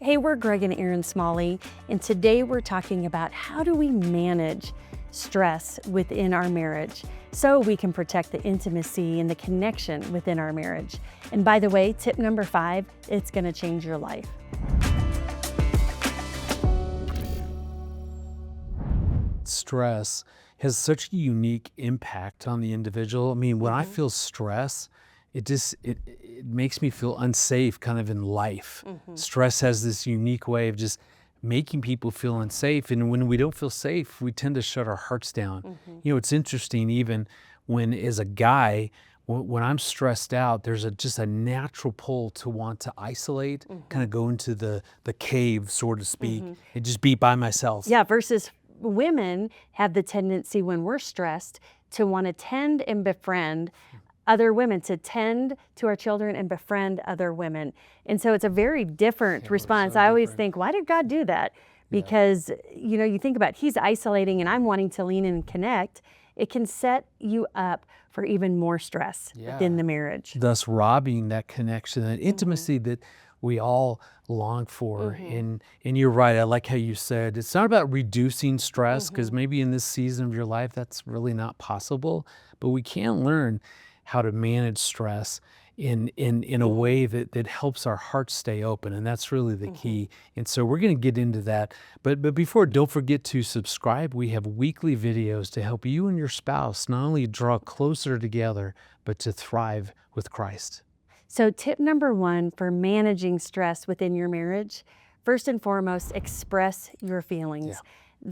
Hey, we're Greg and Erin Smalley, and today we're talking about how do we manage stress within our marriage so we can protect the intimacy and the connection within our marriage. And by the way, tip number 5, it's going to change your life. Stress has such a unique impact on the individual. I mean, when I feel stress, it makes me feel unsafe kind of in life. Stress has this unique way of just making people feel unsafe. And when we don't feel safe, we tend to shut our hearts down. You know, it's interesting, even when as a guy, when I'm stressed out, there's just a natural pull to want to isolate, kind of go into the cave, so to speak, and just be by myself. Yeah, versus women have the tendency when we're stressed to want to tend and befriend other women, to tend to our children and befriend other women. And so it's a very different response. so I always different. think, why did God do that? Because, you know, you think about he's isolating and I'm wanting to lean in and connect. It can set you up for even more stress within the marriage. Thus robbing that connection and intimacy that we all long for. And you're right, I like how you said, it's not about reducing stress, because maybe in this season of your life, that's really not possible, but we can learn how to manage stress in a way that helps our hearts stay open. And that's really the key. And so we're going to get into that. But before, don't forget to subscribe. We have weekly videos to help you and your spouse not only draw closer together, but to thrive with Christ. So tip number 1 for managing stress within your marriage, first and foremost, express your feelings.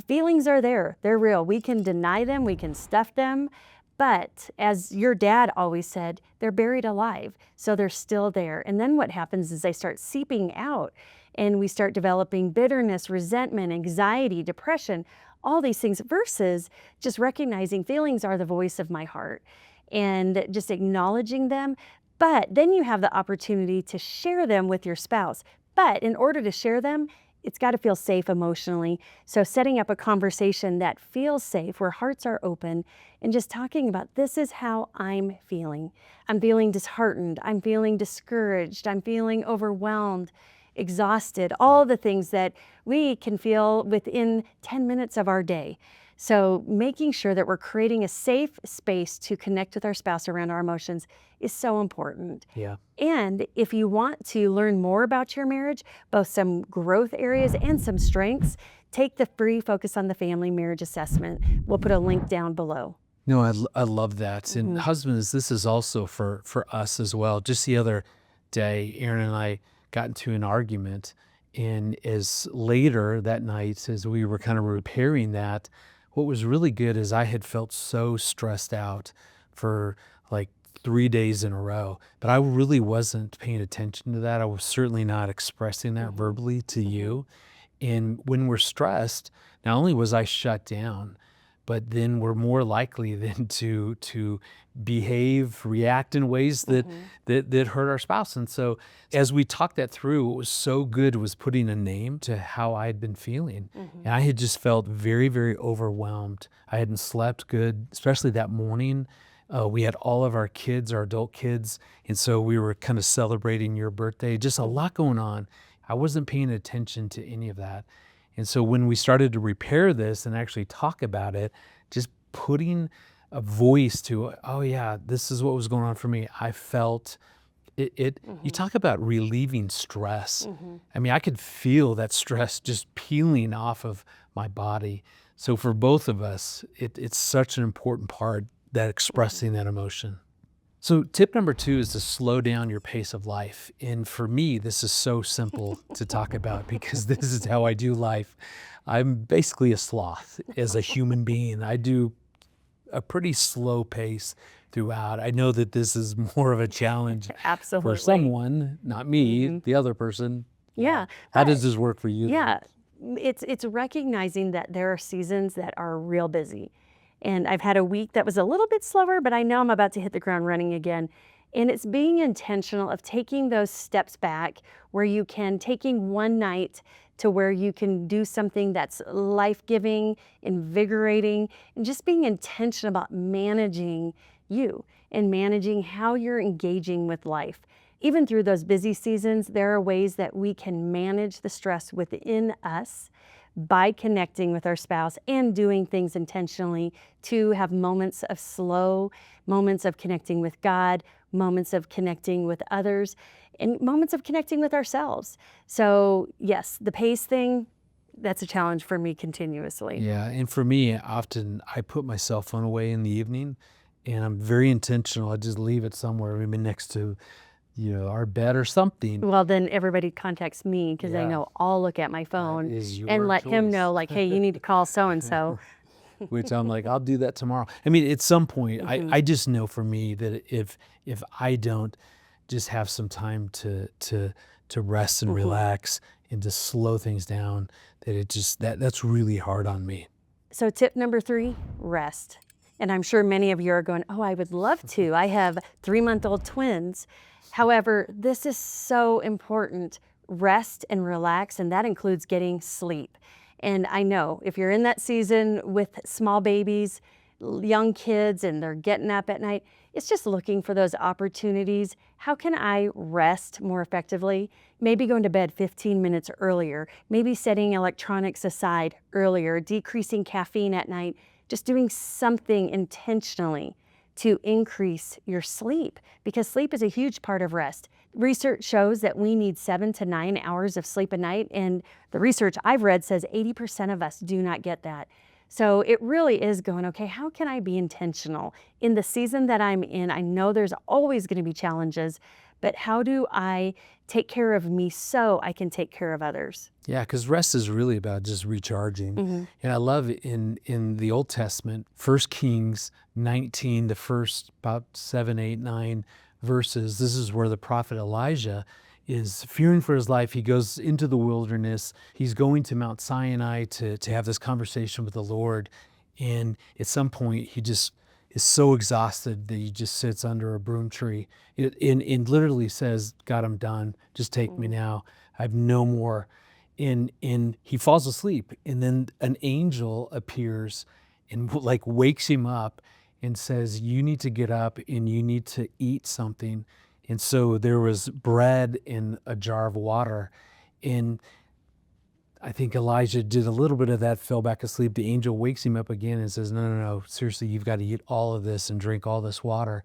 Feelings are there, they're real. We can deny them, we can stuff them, but as your dad always said, they're buried alive, so they're still there. And then what happens is they start seeping out and we start developing bitterness, resentment, anxiety, depression, all these things, versus just recognizing feelings are the voice of my heart and just acknowledging them. But then you have the opportunity to share them with your spouse. But in order to share them, it's got to feel safe emotionally. So setting up a conversation that feels safe, where hearts are open, and just talking about, this is how I'm feeling. I'm feeling disheartened. I'm feeling discouraged. I'm feeling overwhelmed, exhausted, all the things that we can feel within 10 minutes of our day. So making sure that we're creating a safe space to connect with our spouse around our emotions is so important. Yeah. And if you want to learn more about your marriage, both some growth areas and some strengths, take the free Focus on the Family Marriage Assessment. We'll put a link down below. No, I love that. And husbands, this is also for us as well. Just the other day, Aaron and I got into an argument. And as later that night, as we were kind of repairing that, what was really good is I had felt so stressed out for like 3 days in a row, but I really wasn't paying attention to that. I was certainly not expressing that verbally to you. And when we're stressed, not only was I shut down, but then we're more likely then to behave, react in ways that hurt our spouse. And so as we talked that through, what was so good was putting a name to how I had been feeling. And I had just felt very, very overwhelmed. I hadn't slept good, especially that morning. We had all of our kids, our adult kids, and so we were kind of celebrating your birthday, just a lot going on. I wasn't paying attention to any of that. And so when we started to repair this and actually talk about it, just putting a voice to, oh yeah, this is what was going on for me. I felt it. You talk about relieving stress. I mean, I could feel that stress just peeling off of my body. So for both of us, it's such an important part, that expressing that emotion. So tip number 2 is to slow down your pace of life. And for me, this is so simple to talk about because this is how I do life. I'm basically a sloth as a human being. I do a pretty slow pace throughout. I know that this is more of a challenge Absolutely. for someone, not me, the other person. Yeah. How does this work for you? Yeah, it's recognizing that there are seasons that are real busy. And I've had a week that was a little bit slower, but I know I'm about to hit the ground running again. And it's being intentional of taking those steps back where you can, taking one night to where you can do something that's life-giving, invigorating, and just being intentional about managing you and managing how you're engaging with life. even through those busy seasons, there are ways that we can manage the stress within us by connecting with our spouse and doing things intentionally to have moments of slow, moments of connecting with God, moments of connecting with others, and moments of connecting with ourselves. So, yes, the pace thing, that's a challenge for me continuously. Yeah, and for me, often I put my cell phone away in the evening, and I'm very intentional. I just leave it somewhere, maybe next to, our bed or something. Well, then everybody contacts me because they Yeah, know I'll look at my that phone is and your let him know, choice. like, hey, you need to call so and so. Which I'm like, I'll do that tomorrow. I mean, at some point, Mhm. I just know for me that if I don't just have some time to rest and Mhm. relax and to slow things down, that that's really hard on me. So, tip number 3, rest. And I'm sure many of you are going, oh, I would love to. I have 3-month-old twins. However, this is so important. Rest and relax, and that includes getting sleep. And I know if you're in that season with small babies, young kids, and they're getting up at night, it's just looking for those opportunities. How can I rest more effectively? Maybe going to bed 15 minutes earlier, maybe setting electronics aside earlier, decreasing caffeine at night, just doing something intentionally to increase your sleep, because sleep is a huge part of rest. Research shows that we need 7 to 9 hours of sleep a night, and the research I've read says 80% of us do not get that. So it really is going, okay, how can I be intentional in the season that I'm in? I know there's always going to be challenges, but how do I take care of me so I can take care of others? Yeah, because rest is really about just recharging. Mhm. And I love in the Old Testament, 1 Kings 19, the first about 7, 8, 9 verses. This is where the prophet Elijah is fearing for his life. He goes into the wilderness. He's going to Mount Sinai to have this conversation with the Lord. And at some point, he just is so exhausted that he just sits under a broom tree. And literally says, God, I'm done. Just take me Mhm. now. I have no more. And he falls asleep, and then an angel appears and like wakes him up and says, you need to get up and you need to eat something. And so there was bread and a jar of water, and I think Elijah did a little bit of that, fell back asleep. The angel wakes him up again and says, no, no, no, seriously, you've got to eat all of this and drink all this water,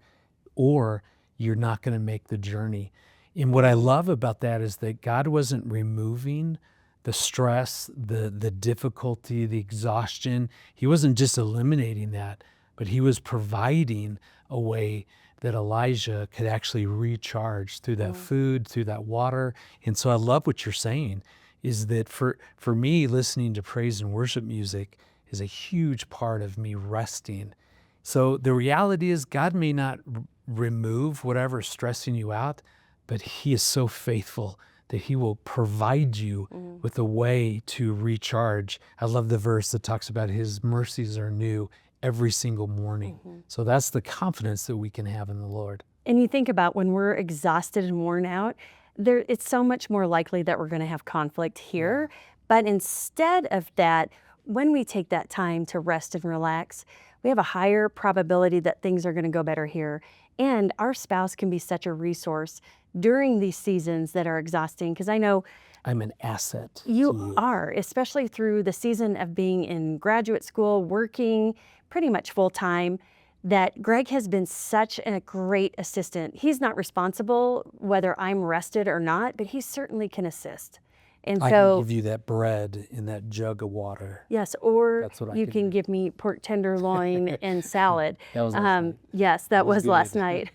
or you're not going to make the journey. And what I Mhm. love about that is that God wasn't removing the stress, the difficulty, the exhaustion. He wasn't just eliminating that, but he was providing a way that Elijah could actually recharge through that Mhm. food, through that water. And so I love what you're saying is that for me, listening to praise and worship music is a huge part of me resting. So the reality is God may not remove whatever's stressing you out, but he is so faithful that he will provide you Mhm. with a way to recharge. I love the verse that talks about his mercies are new every single morning. Mhm. So that's the confidence that we can have in the Lord. And you think about when we're exhausted and worn out, it's so much more likely that we're going to have conflict Yeah. here. But instead of that, when we take that time to rest and relax, we have a higher probability that things are going to go better here. And our spouse can be such a resource during these seasons that are exhausting. Because I know I'm an asset to you you. are, especially through the season of being in graduate school, working pretty much full time, that Greg has been such a great assistant. He's not responsible whether I'm rested or not, but he certainly can assist. And I can so, give you that bread in that jug of water. yes, or That's what I you can can do. give me pork tenderloin and salad. That was last night. Yes, It that was was last good. night.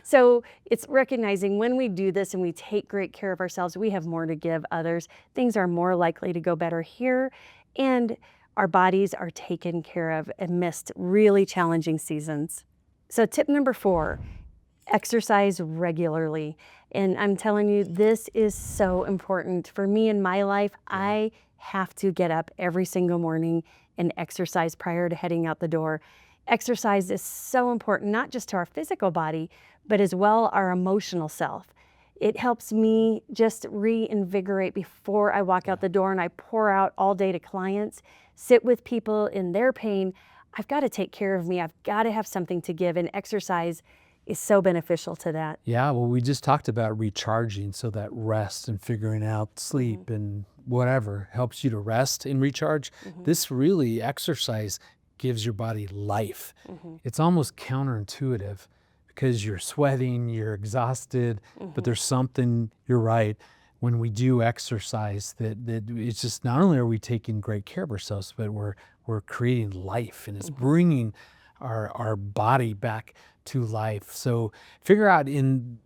So it's recognizing when we do this and we take great care of ourselves, we have more to give others. Things are more likely to go better here, and our bodies are taken care of amidst really challenging seasons. So, tip number 4, exercise regularly. And I'm telling you, this is so important. For me in my life, Yeah. I have to get up every single morning and exercise prior to heading out the door. Exercise is so important, not just to our physical body, but as well our emotional self. It helps me just reinvigorate before I walk Yeah. out the door and I pour out all day to clients, sit with people in their pain. I've got to take care of me. I've got to have something to give, and exercise is so beneficial to that. Yeah, well, we just talked about recharging, so that rest and figuring out sleep and whatever helps you to rest and recharge. This really exercise gives your body life. It's almost counterintuitive because you're sweating, you're exhausted, but there's something, you're right, when we do exercise that it's just not only are we taking great care of ourselves, but we're creating life, and it's bringing our body back to life. So figure out in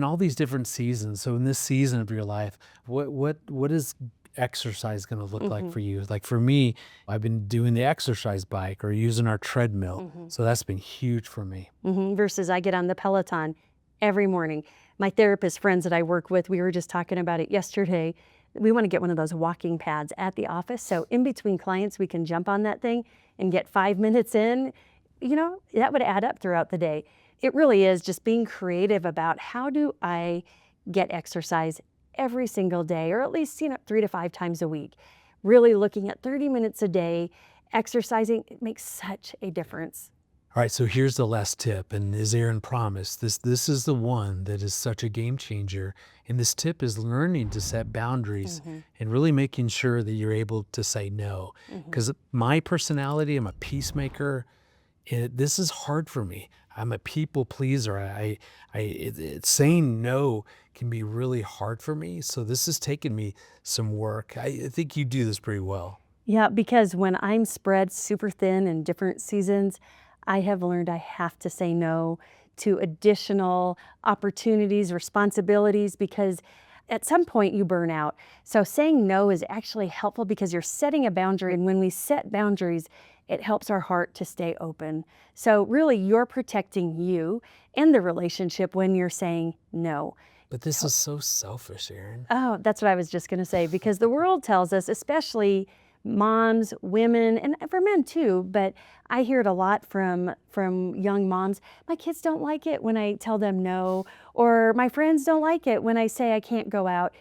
all these different seasons. So in this season of your life, what is exercise going to look like for you? Like for me, I've been doing the exercise bike or using our treadmill. So that's been huge for me. Versus I get on the Peloton every morning. My therapist friends that I work with, we were just talking about it yesterday. We want to get one of those walking pads at the office. So in between clients, we can jump on that thing and get 5 minutes in. You know, that would add up throughout the day. It really is just being creative about how do I get exercise every single day, or at least, 3 to 5 times a week. Really looking at 30 minutes a day, exercising, it makes such a difference. All right, so here's the last tip, and as Aaron promised, this is the one that is such a game changer. And this tip is learning to set boundaries and really making sure that you're able to say no. Because my personality, I'm a peacemaker. This is hard for me. I'm a people pleaser. Saying no can be really hard for me. So this has taken me some work. I think you do this pretty well. Yeah, because when I'm spread super thin in different seasons, I have learned I have to say no to additional opportunities, responsibilities, because at some point you burn out. So saying no is actually helpful because you're setting a boundary. And when we set boundaries, it helps our heart to stay open. So really, you're protecting you and the relationship when you're saying no. But this is so selfish, Aaron. Oh, that's what I was just going to say, because the world tells us, especially moms, women, and for men too, but I hear it a lot from young moms. My kids don't like it when I tell them no, or my friends don't like it when I say I can't go out.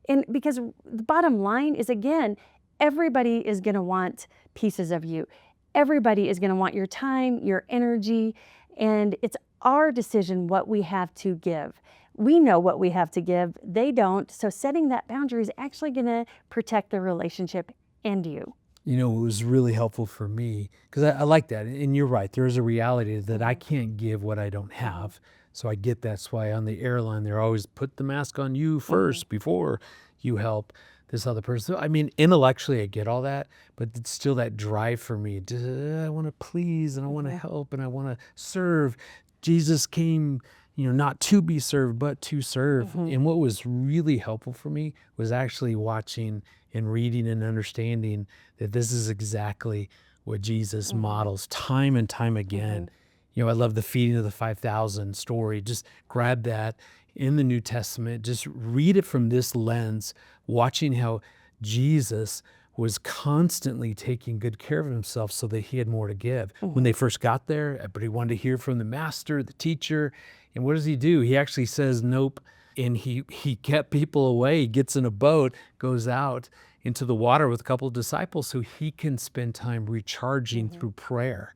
And because the bottom line is, again, everybody is going to want pieces of you. Everybody is going to want your time, your energy, and it's our decision what we have to give. We know what we have to give. They don't. So setting that boundary is actually going to protect the relationship and you. You know, it was really helpful for me because I like that. And you're right. There's a reality that I can't give what I don't have. So I get that's why on the airline, they're always put the mask on you first before you help this other person. I mean, intellectually, I get all that, but it's still that drive for me. I want to please and I want to help and I want to serve. Jesus came, not to be served, but to serve. And what was really helpful for me was actually watching and reading and understanding that this is exactly what Jesus models time and time again. I love the feeding of the 5,000 story. Just grab that in the New Testament, just read it from this lens, watching how Jesus was constantly taking good care of himself so that he had more to give. When they first got there, everybody wanted to hear from the master, the teacher. And what does he do? He actually says, nope. And he kept people away. He gets in a boat, goes out into the water with a couple of disciples so he can spend time recharging through prayer.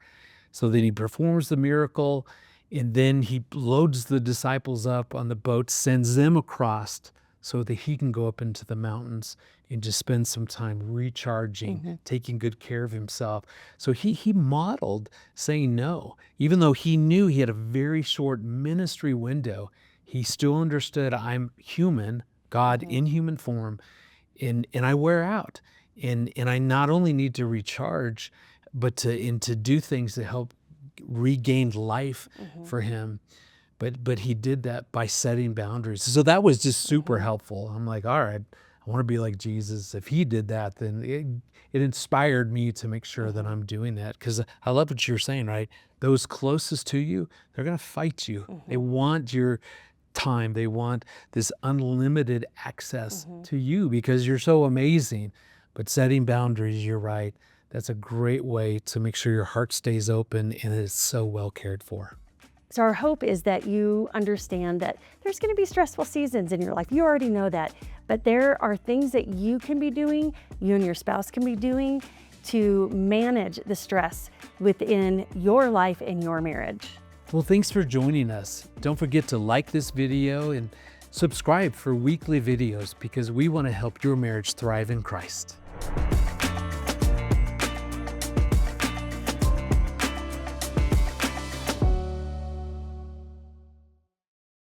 So then he performs the miracle, and then he loads the disciples up on the boat, sends them across so that he can go up into the mountains and just spend some time recharging, taking good care of himself. So he modeled saying no. Even though he knew he had a very short ministry window, he still understood I'm human, God in human form, and I wear out. And I not only need to recharge, but to do things to help regain life for him. But he did that by setting boundaries. So that was just super helpful. I'm like, all right, I want to be like Jesus. If he did that, then it inspired me to make sure that I'm doing that. Because I love what you're saying, right? Those closest to you, they're going to fight you. They want your time. They want this unlimited access to you because you're so amazing. But setting boundaries, you're right. That's a great way to make sure your heart stays open and it's so well cared for. So our hope is that you understand that there's going to be stressful seasons in your life. You already know that. But there are things that you can be doing, you and your spouse can be doing to manage the stress within your life and your marriage. Well, thanks for joining us. Don't forget to like this video and subscribe for weekly videos because we want to help your marriage thrive in Christ.